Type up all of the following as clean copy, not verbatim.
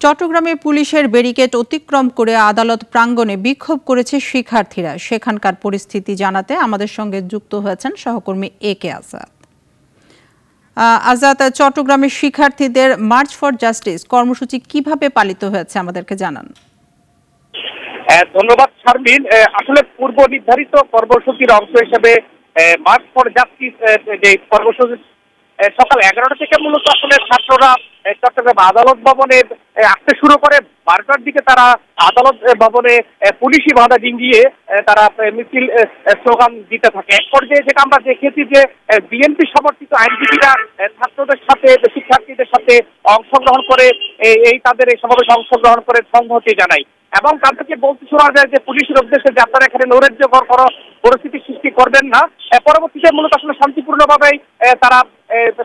চট্টগ্রামে পুলিশের ব্যারিকেড অতিক্রম করে আদালত প্রাঙ্গণে বিক্ষোভ করেছে শিক্ষার্থীরা। সেখানকার পরিস্থিতি জানাতে আমাদের সঙ্গে যুক্ত হয়েছেন সহকর্মী একে আজাদ। আজাদ, চট্টগ্রামের শিক্ষার্থীদের মার্চ ফর জাস্টিস কর্মসূচি কিভাবে পালিত হয়েছে আমাদেরকে জানান। ধন্যবাদ শারমিন। আসলে পূর্ব নির্ধারিত কর্মসূচির অংশ হিসেবে মার্চ ফর জাস্টিস যে কর্মসূচি সকাল 11টা থেকে মূলত আসলে ছাত্ররা চট্টগ্রাম আদালত ভবনে আসতে শুরু করে। 12টার দিকে তারা আদালত ভবনে পুলিশি বাধা ডিঙ্গিয়ে তারা মিছিল স্লোগান দিতে থাকে। এক পর্যায়ে যেটা আমরা দেখেছি যে বিএনপি সমর্থিত আইনজীবীরা ছাত্রদের সাথে শিক্ষার্থীদের সাথে অংশগ্রহণ করে এই তাদের এই সমাবেশে অংশগ্রহণ করে সংহতি জানায় এবং তাদেরকে বলতে শোনা যায় যে পুলিশের উদ্দেশ্যে যে আপনারা এখানে নৈরাজ্যকর কোনো পরিস্থিতি সৃষ্টি করবেন না। পরবর্তীতে মূলত আসলে শান্তিপূর্ণভাবেই তারা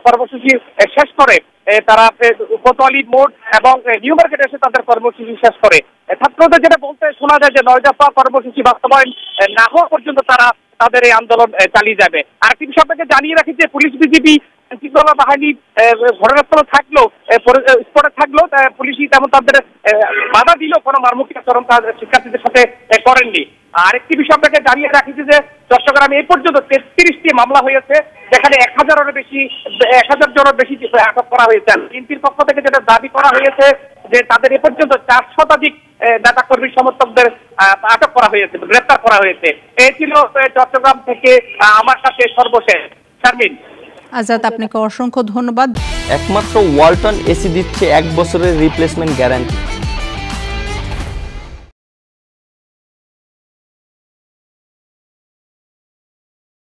কর্মসূচি শেষ করে। তারা কোতোয়ালি মোড় এবং নিউ মার্কেটে এসে তাদের কর্মসূচি শেষ করে। ছাত্রদের যেটা বলতে শোনা যায় যে 9 দফা কর্মসূচি বাস্তবায়ন না হওয়া পর্যন্ত তারা তাদের এই আন্দোলন চালিয়ে যাবে। আর একটি বিষয় আপনাকে জানিয়ে রাখি যে পুলিশ বিজিবি শৃঙ্খলা বাহিনী ঘটনাস্থলে থাকলেও স্পটে থাকলেও পুলিশই তেমন তাদের বাধা দিলেও কোনো মারমুখী আচরণ তাদের শিক্ষার্থীদের সাথে করেননি। আরেকটি বিষয় আপনাকে জানিয়ে রাখছি যে চট্টগ্রামে এই পর্যন্ত 33টি মামলা হয়েছে, যেখানে 1000-এর বেশি 1000 জনের বেশি আটক করা হয়েছে। বিএনপির পক্ষ থেকে যেটা দাবি করা হয়েছে যে তাদের এ পর্যন্ত 4 শতাধিক নেতা কর্মী সমর্থকদের আটক করা হয়েছে, গ্রেপ্তার করা হয়েছে। এই ছিল চট্টগ্রাম থেকে আমার কাছে সর্বশেষ। শারমিন। আজাদ, আপনাকে অসংখ্য ধন্যবাদ। একমাত্র ওয়ালটন এসি দিচ্ছে 1 বছরের রিপ্লেসমেন্ট গ্যারান্টি।